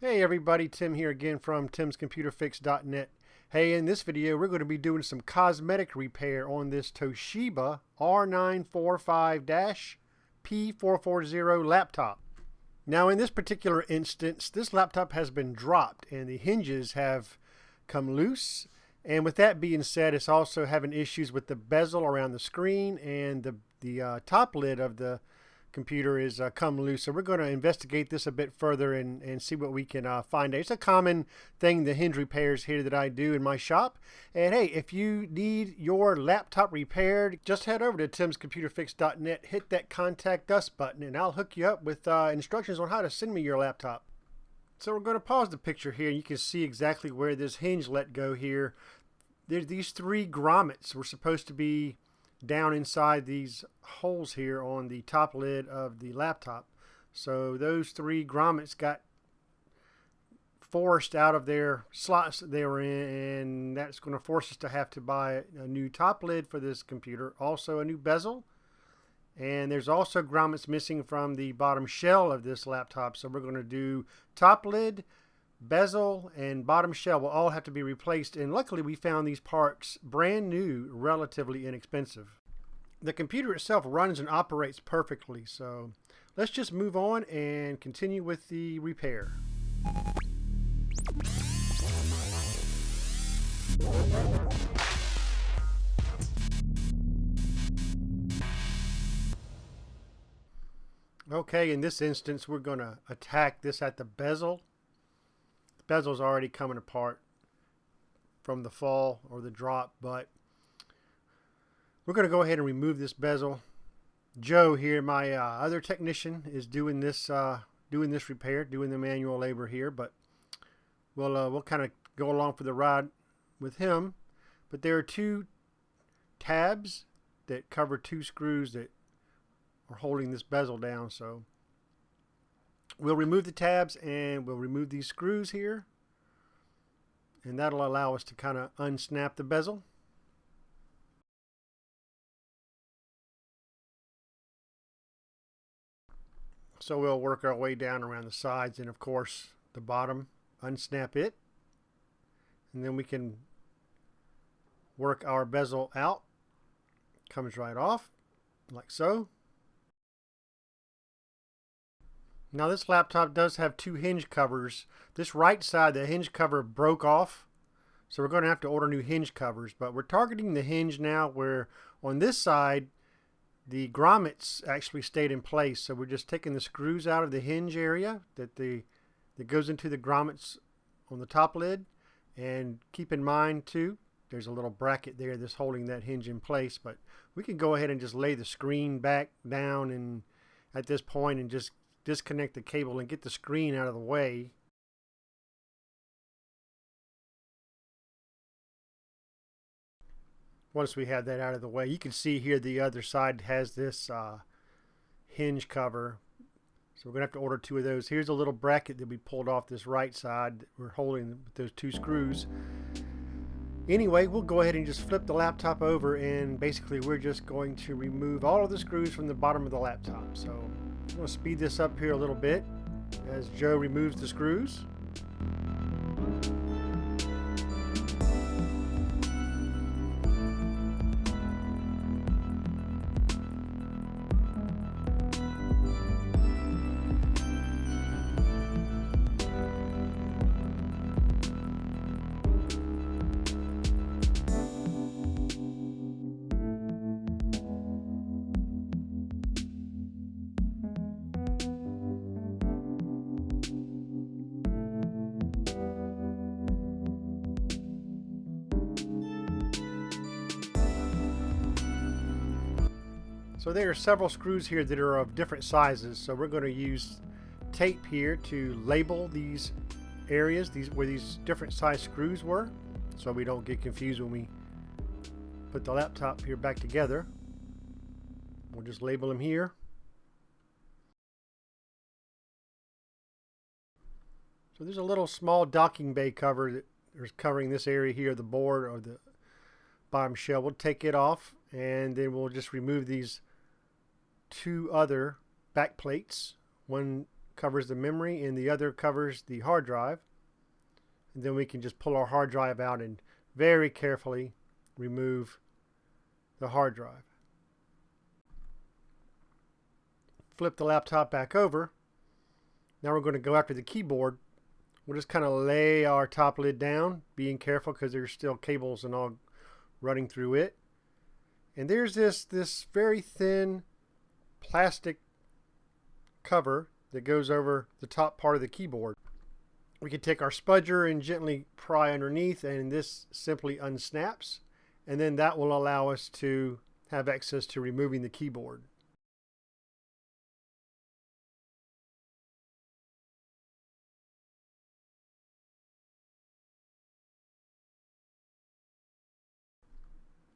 Hey everybody, Tim here again from timscomputerfix.net. Hey, in this video we're going to be doing some cosmetic repair on this Toshiba r945-P440 laptop. Now in this particular instance, this laptop has been dropped and the hinges have come loose. And with that being said, it's also having issues with the bezel around the screen, and the top lid of the computer is come loose. So we're going to investigate this a bit further and see what we can find out. It's a common thing, the hinge repairs here that I do in my shop. And hey, if you need your laptop repaired, just head over to timscomputerfix.net, hit that contact us button, and I'll hook you up with instructions on how to send me your laptop. So we're going to pause the picture here, and you can see exactly where this hinge let go here. There's these three grommets were supposed to be down inside these holes here on the top lid of the laptop. So those three grommets got forced out of their slots that they were in, and that's going to force us to have to buy a new top lid for this computer, also a new bezel. And there's also grommets missing from the bottom shell of this laptop. So we're going to do top lid, bezel, and bottom shell will all have to be replaced, and luckily we found these parts brand new, relatively inexpensive. The computer itself runs and operates perfectly, so let's just move on and continue with the repair. Okay, in this instance we're going to attack this at the bezel. The bezel's already coming apart from the fall or the drop, but we're going to go ahead and remove this bezel. Joe here, my other technician, is doing this repair, doing the manual labor here, but we'll kind of go along for the ride with him. But there are two tabs that cover two screws that are holding this bezel down, so we'll remove the tabs and we'll remove these screws here, and that'll allow us to kind of unsnap the bezel. So we'll work our way down around the sides and of course the bottom, unsnap it, and then we can work our bezel out. Comes right off like so. Now this laptop does have two hinge covers. This right side, the hinge cover broke off, so we're going to have to order new hinge covers, but we're targeting the hinge now, where on this side the grommets actually stayed in place. So we're just taking the screws out of the hinge area that goes into the grommets on the top lid. And keep in mind too, there's a little bracket there that's holding that hinge in place, but we can go ahead and just lay the screen back down and at this point and just disconnect the cable and get the screen out of the way. Once we have that out of the way, you can see here the other side has this hinge cover. So we're going to have to order two of those. Here's a little bracket that we pulled off this right side that we're holding with those two screws. Anyway, we'll go ahead and just flip the laptop over, and basically we're just going to remove all of the screws from the bottom of the laptop. So I'm going to speed this up here a little bit as Joe removes the screws. So there are several screws here that are of different sizes, so we're going to use tape here to label these areas, where these different size screws were, so we don't get confused when we put the laptop here back together. We'll just label them here. So there's a little small docking bay cover that is covering this area here, the board or the bottom shell. We'll take it off, and then we'll just remove these two other back plates, one covers the memory and the other covers the hard drive. And then we can just pull our hard drive out and very carefully remove the hard drive. Flip the laptop back over. Now we're going to go after the keyboard. We'll just kind of lay our top lid down, being careful because there's still cables and all running through it. And there's this very thin plastic cover that goes over the top part of the keyboard. We can take our spudger and gently pry underneath, and this simply unsnaps, and then that will allow us to have access to removing the keyboard.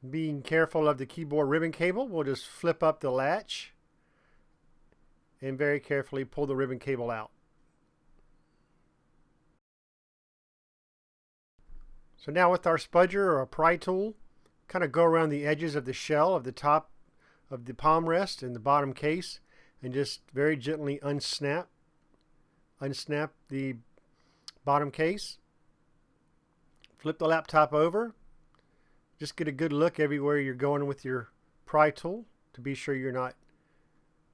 Being careful of the keyboard ribbon cable, we'll just flip up the latch and very carefully pull the ribbon cable out. So now with our spudger or a pry tool, kind of go around the edges of the shell of the top of the palm rest and the bottom case and just very gently unsnap the bottom case. Flip the laptop over. Just get a good look everywhere you're going with your pry tool to be sure you're not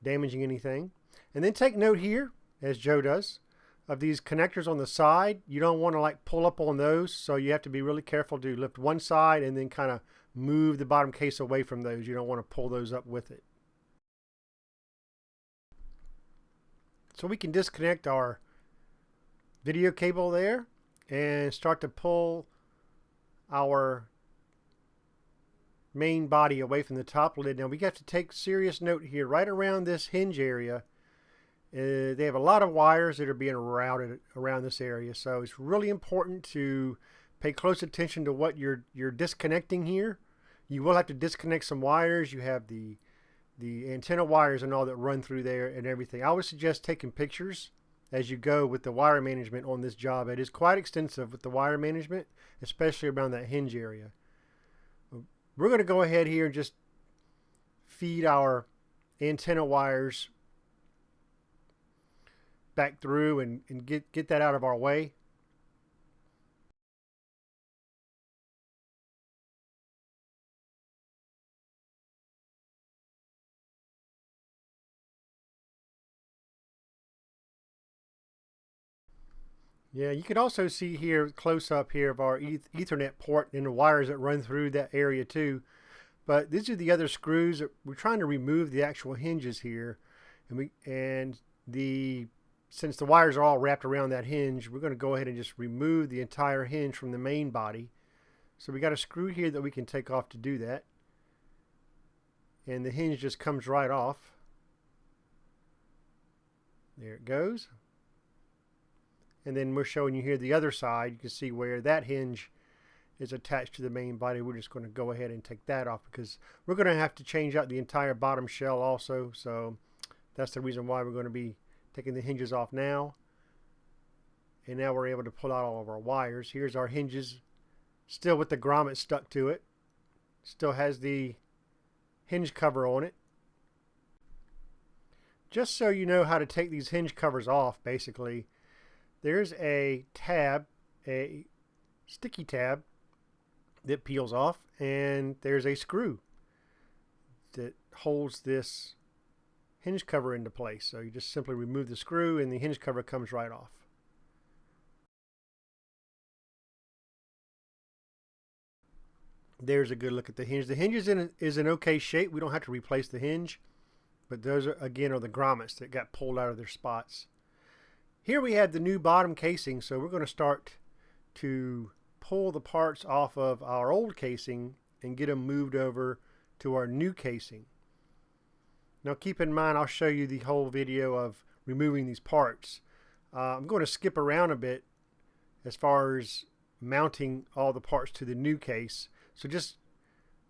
damaging anything. And then take note here, as Joe does, of these connectors on the side. You don't want to like pull up on those, so you have to be really careful to lift one side and then kind of move the bottom case away from those. You don't want to pull those up with it. So we can disconnect our video cable there and start to pull our main body away from the top lid. Now we have to take serious note here, right around this hinge area. They have a lot of wires that are being routed around this area, so it's really important to pay close attention to what you're disconnecting here. You will have to disconnect some wires. You have the antenna wires and all that run through there and everything. I would suggest taking pictures as you go with the wire management on this job. It is quite extensive with the wire management, especially around that hinge area. We're going to go ahead here and just feed our antenna wires back through and get that out of our way. Yeah, you can also see here close up here of our Ethernet port and the wires that run through that area too. But these are the other screws. We're trying to remove the actual hinges here, and since the wires are all wrapped around that hinge, we're going to go ahead and just remove the entire hinge from the main body. So we got a screw here that we can take off to do that, and the hinge just comes right off. There it goes. And then we're showing you here the other side. You can see where that hinge is attached to the main body. We're just going to go ahead and take that off because we're going to have to change out the entire bottom shell also. So that's the reason why we're going to be taking the hinges off now. And now we're able to pull out all of our wires. Here's our hinges, still with the grommet stuck to it. Still has the hinge cover on it. Just so you know how to take these hinge covers off, basically, there's a tab, a sticky tab that peels off, and there's a screw that holds this hinge cover into place. So you just simply remove the screw and the hinge cover comes right off. There's a good look at the hinge. The hinge is in okay shape. We don't have to replace the hinge, but those are, again, are the grommets that got pulled out of their spots. Here we have the new bottom casing, so we're going to start to pull the parts off of our old casing and get them moved over to our new casing. Now keep in mind, I'll show you the whole video of removing these parts. I'm going to skip around a bit as far as mounting all the parts to the new case. So just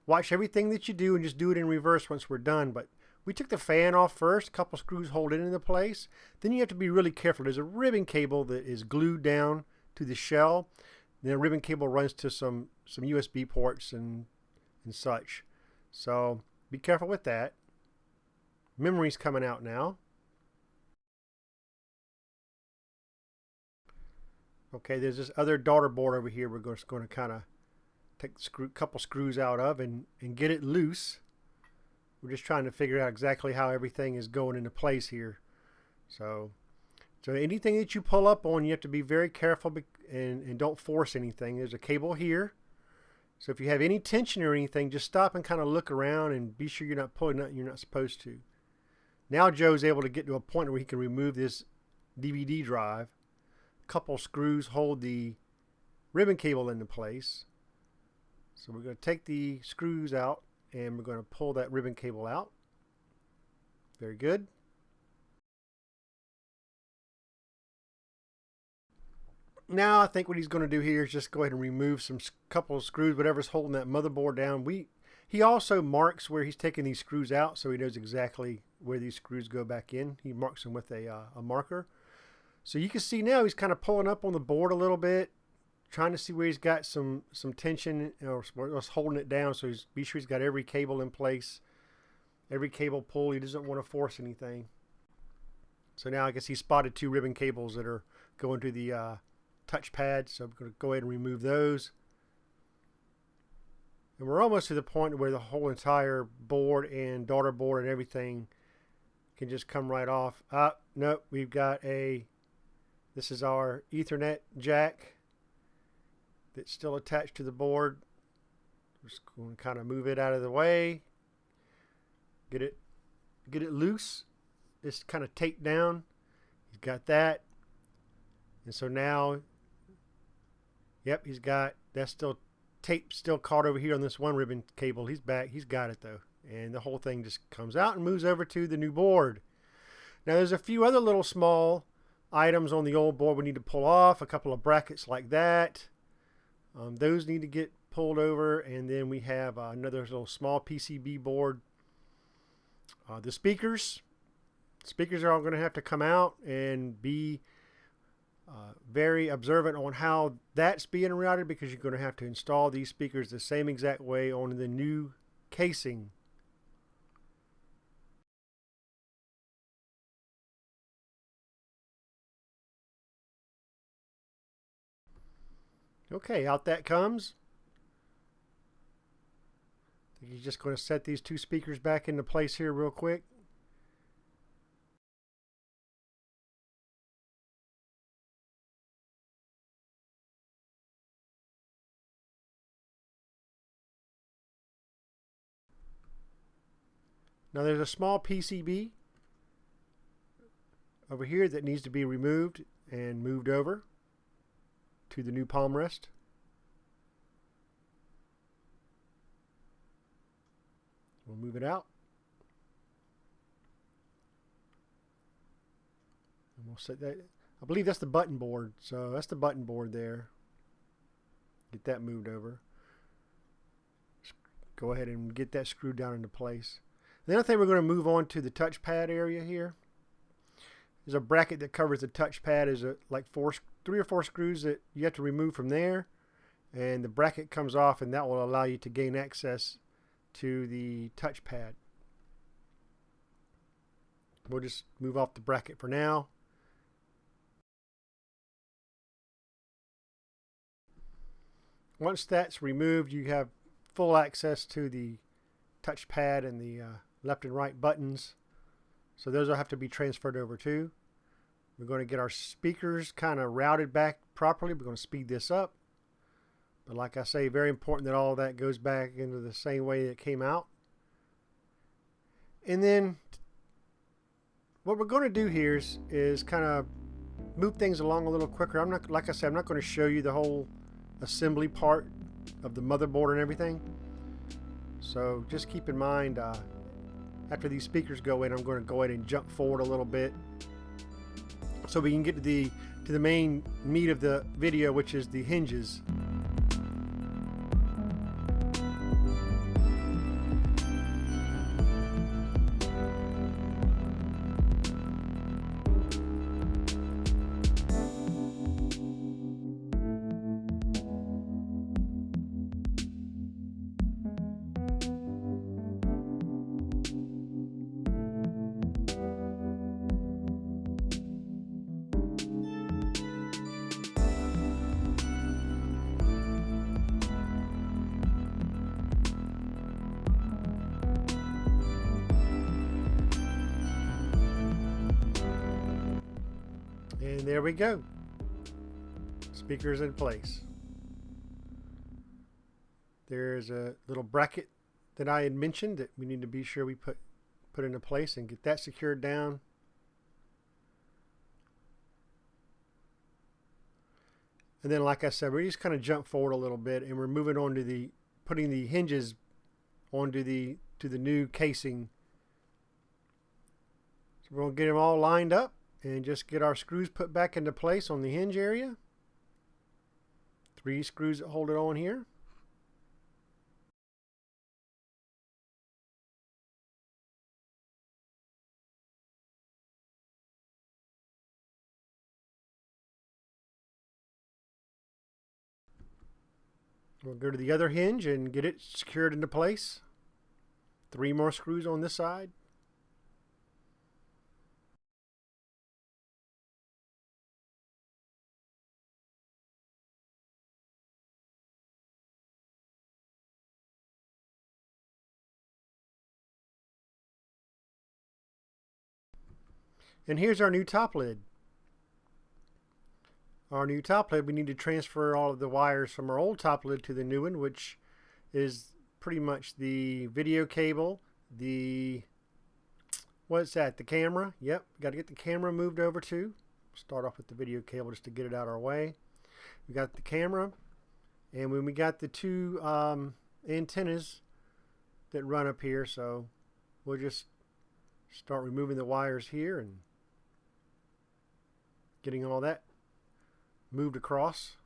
watch everything that you do and just do it in reverse once we're done. But we took the fan off first, a couple screws hold it into place. Then you have to be really careful. There's a ribbon cable that is glued down to the shell. Then a ribbon cable runs to some USB ports and such. So be careful with that. Memory's coming out now. Okay, there's this other daughter board over here we're just going to kind of take a couple screws out of and get it loose. We're just trying to figure out exactly how everything is going into place here. So anything that you pull up on, you have to be very careful and don't force anything. There's a cable here. So if you have any tension or anything, just stop and kind of look around and be sure you're not pulling nothing you're not supposed to. Now Joe's able to get to a point where he can remove this DVD drive. A couple screws hold the ribbon cable into place. So we're going to take the screws out and we're going to pull that ribbon cable out. Very good. Now I think what he's going to do here is just go ahead and remove some couple of screws, whatever's holding that motherboard down. He also marks where he's taking these screws out, so he knows exactly where these screws go back in. He marks them with a marker. So you can see now he's kind of pulling up on the board a little bit, trying to see where he's got some tension or what's holding it down. So be sure he's got every cable in place, every cable pulled. He doesn't want to force anything. So now I guess he spotted two ribbon cables that are going to the touchpad, so I'm going to go ahead and remove those. And we're almost to the point where the whole entire board and daughter board and everything can just come right off. Nope, we've got this is our Ethernet jack that's still attached to the board. Just going to kind of move it out of the way, get it loose. It's kind of taped down. He's got that, and so now, yep, he's got that tape still caught over here on this one ribbon cable. He's back. He's got it though, and the whole thing just comes out and moves over to the new board. Now there's a few other little small items on the old board we need to pull off. A couple of brackets like that. Those need to get pulled over, and then we have another little small PCB board. The speakers are all going to have to come out and be very observant on how that's being routed, because you're going to have to install these speakers the same exact way on the new casing. Okay, out that comes. I think he's just going to set these two speakers back into place here real quick. Now there's a small PCB over here that needs to be removed and moved over to the new palm rest. We'll move it out. And we'll set that. I believe that's the button board. So that's the button board there. Get that moved over. Go ahead and get that screwed down into place. The other thing, we're going to move on to the touchpad area here. There's a bracket that covers the touchpad. Is like 3 or 4 screws that you have to remove from there, and the bracket comes off, and that will allow you to gain access to the touchpad. We'll just move off the bracket for now. Once that's removed, you have full access to the touchpad and the left and right buttons. So those will have to be transferred over too. We're going to get our speakers kind of routed back properly. We're going to speed this up. But like I say, very important that all of that goes back into the same way it came out. And then what we're going to do here is kind of move things along a little quicker. I'm not, like I said, I'm not going to show you the whole assembly part of the motherboard and everything. So just keep in mind, after these speakers go in, I'm going to go ahead and jump forward a little bit so we can get to the main meat of the video, which is the hinges. And there we go. Speakers in place. There's a little bracket that I had mentioned that we need to be sure we put into place and get that secured down. And then, like I said, we just kind of jump forward a little bit, and we're moving on to putting the hinges onto the new casing. So we're going to get them all lined up and just get our screws put back into place on the hinge area. 3 screws that hold it on here. We'll go to the other hinge and get it secured into place. 3 more screws on this side. And here's our new top lid. Our new top lid, we need to transfer all of the wires from our old top lid to the new one, which is pretty much the video cable, what's that, the camera. Yep, got to get the camera moved over too. Start off with the video cable just to get it out of our way. We got the camera, and when we got the 2 antennas that run up here, so we'll just start removing the wires here and getting all that moved across.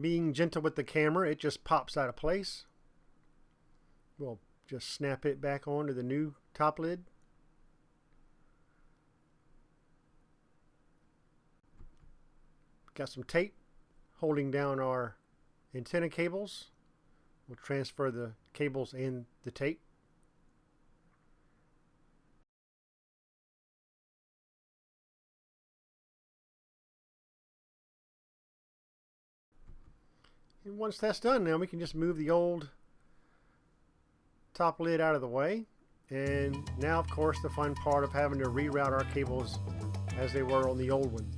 Being gentle with the camera, it just pops out of place. We'll just snap it back onto the new top lid. Got some tape holding down our antenna cables. We'll transfer the cables and the tape. And once that's done, now we can just move the old top lid out of the way. And now, of course, the fun part of having to reroute our cables as they were on the old one.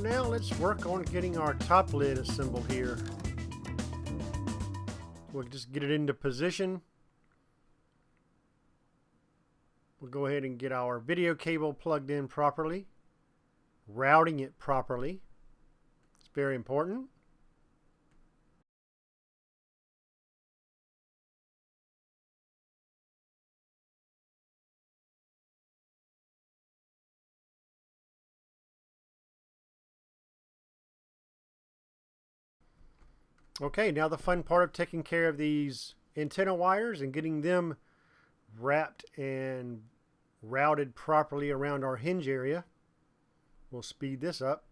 Now let's work on getting our top lid assembled here. We'll just get it into position. We'll go ahead and get our video cable plugged in properly, routing it properly. It's very important. Okay, now the fun part of taking care of these antenna wires and getting them wrapped and routed properly around our hinge area. We'll speed this up.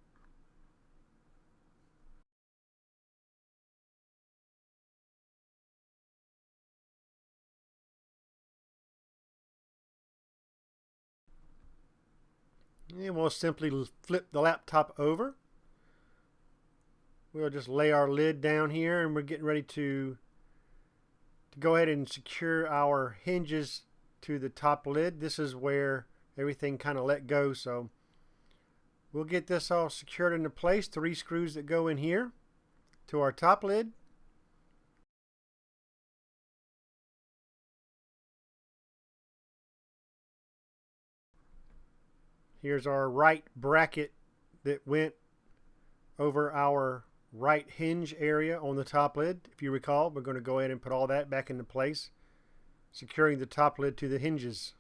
And we'll simply flip the laptop over. We'll just lay our lid down here, and we're getting ready to go ahead and secure our hinges to the top lid. This is where everything kind of let go, so we'll get this all secured into place. 3 screws that go in here to our top lid. Here's our right bracket that went over our right hinge area on the top lid. If you recall, we're going to go ahead and put all that back into place, securing the top lid to the hinges.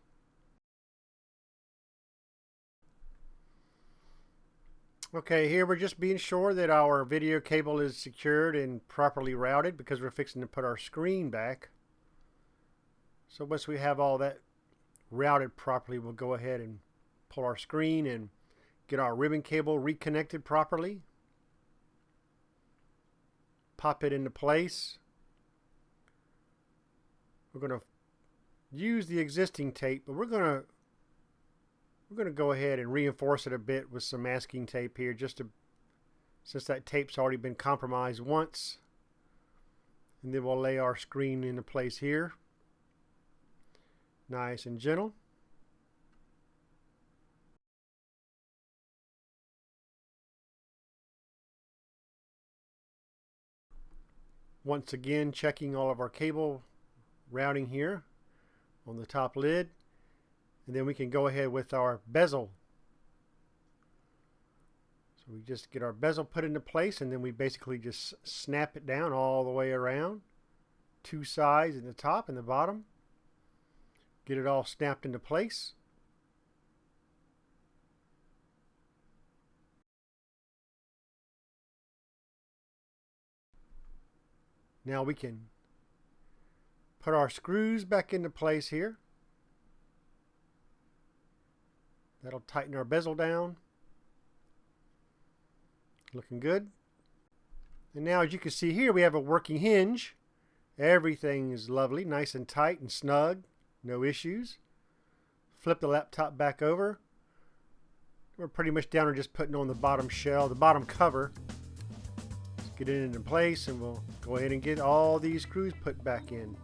Okay, here we're just being sure that our video cable is secured and properly routed because we're fixing to put our screen back. So once we have all that routed properly, we'll go ahead and pull our screen and get our ribbon cable reconnected properly. Pop it into place. We're going to use the existing tape, but we're going to go ahead and reinforce it a bit with some masking tape here, just to, since that tape's already been compromised once. And then we'll lay our screen into place here. Nice and gentle. Once again, checking all of our cable routing here on the top lid. And then we can go ahead with our bezel. So we just get our bezel put into place, and then we basically just snap it down all the way around. Two sides in the top and the bottom. Get it all snapped into place. Now we can put our screws back into place here. That'll tighten our bezel down. Looking good. And now, as you can see here, we have a working hinge. Everything is lovely, nice and tight and snug. No issues. Flip the laptop back over. We're pretty much down to just putting on the bottom shell, the bottom cover. Let's get it into place, and we'll go ahead and get all these screws put back in.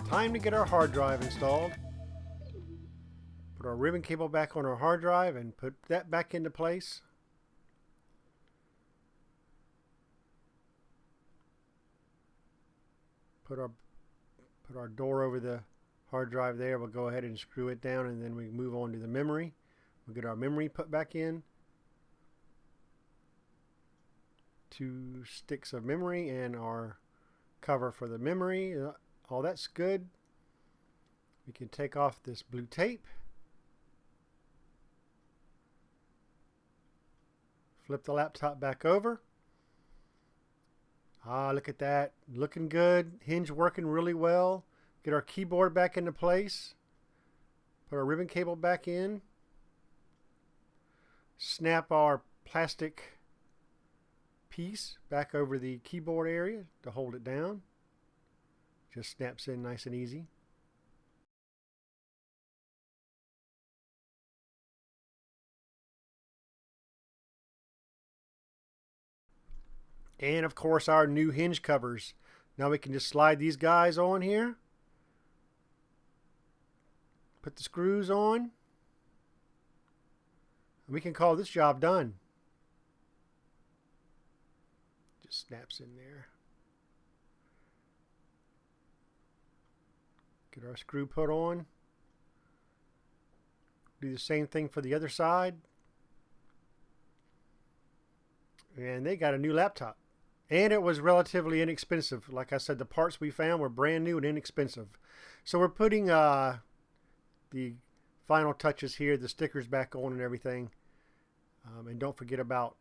Time to get our hard drive installed. Put our ribbon cable back on our hard drive and put that back into place. Put our door over the hard drive there. We'll go ahead and screw it down, and then we move on to the memory. We'll get our memory put back in. 2 sticks of memory and our cover for the memory. All that's good. We can take off this blue tape. Flip the laptop back over. Look at that. Looking good. Hinge working really well. Get our keyboard back into place. Put our ribbon cable back in. Snap our plastic piece back over the keyboard area to hold it down. Just snaps in nice and easy. And of course, our new hinge covers. Now we can just slide these guys on here. Put the screws on. And we can call this job done. Just snaps in there. Get our screw put on. Do the same thing for the other side. And they got a new laptop. And it was relatively inexpensive. Like I said, the parts we found were brand new and inexpensive. So we're putting the final touches here, the stickers back on and everything. And don't forget about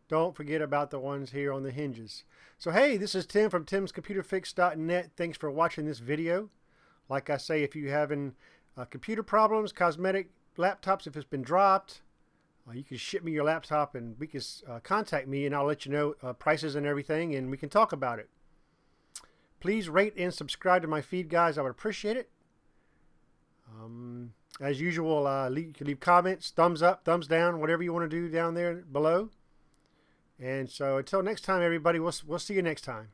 don't forget about the ones here on the hinges. So hey, this is Tim from timscomputerfix.net. Thanks for watching this video. Like I say, if you're having computer problems, cosmetic laptops, if it's been dropped, you can ship me your laptop and we can contact me and I'll let you know prices and everything and we can talk about it. Please rate and subscribe to my feed, guys. I would appreciate it. As usual, you can leave comments, thumbs up, thumbs down, whatever you want to do down there below. And so until next time, everybody, we'll see you next time.